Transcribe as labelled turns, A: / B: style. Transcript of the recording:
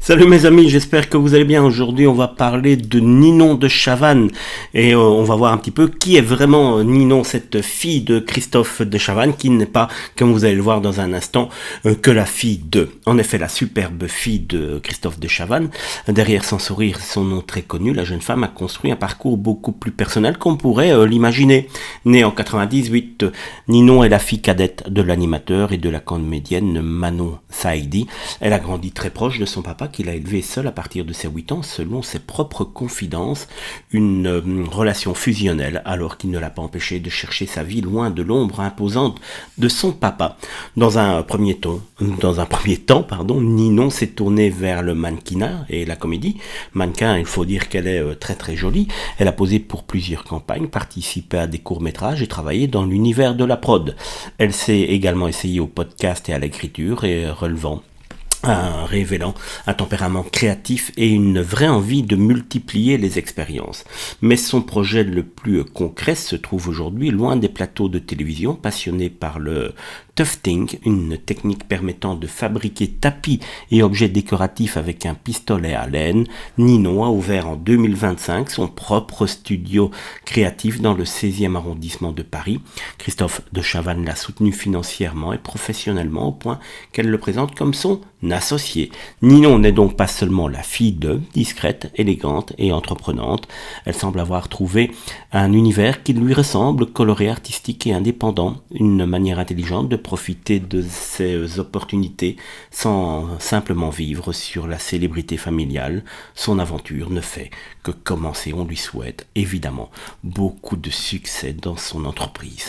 A: Salut mes amis, j'espère que vous allez bien. Aujourd'hui, on va parler de Ninon de Chavannes et on va voir un petit peu qui est vraiment Ninon, cette fille de Christophe de Chavannes, qui n'est pas, comme vous allez le voir dans un instant, que la fille de. En effet, la superbe fille de Christophe de Chavannes, derrière son sourire, son nom très connu, la jeune femme a construit un parcours beaucoup plus personnel qu'on pourrait l'imaginer. Née en 98, Ninon est la fille cadette de l'animateur et de la comédienne Manon Saïdi. Elle a grandi très proche de son papa, qu'il a élevé seul à partir de ses 8 ans, selon ses propres confidences, une relation fusionnelle, alors qu'il ne l'a pas empêché de chercher sa vie loin de l'ombre imposante de son papa. Dans un premier temps, Ninon s'est tournée vers le mannequinat et la comédie. Mannequin, il faut dire qu'elle est très très jolie. Elle a posé pour plusieurs campagnes, participé à des courts-métrages et travaillé dans l'univers de la prod. Elle s'est également essayée au podcast et à l'écriture et révélant un tempérament créatif et une vraie envie de multiplier les expériences. Mais son projet le plus concret se trouve aujourd'hui loin des plateaux de télévision. Passionnée par le tufting, une technique permettant de fabriquer tapis et objets décoratifs avec un pistolet à laine, Ninon a ouvert en 2025 son propre studio créatif dans le 16e arrondissement de Paris. Christophe de Chavannes l'a soutenu financièrement et professionnellement au point qu'elle le présente comme son associé. Ninon n'est donc pas seulement la fille de, discrète, élégante et entreprenante. Elle semble avoir trouvé un univers qui lui ressemble, coloré, artistique et indépendant, une manière intelligente de profiter de ses opportunités sans simplement vivre sur la célébrité familiale. Son aventure ne fait que commencer. On lui souhaite évidemment beaucoup de succès dans son entreprise.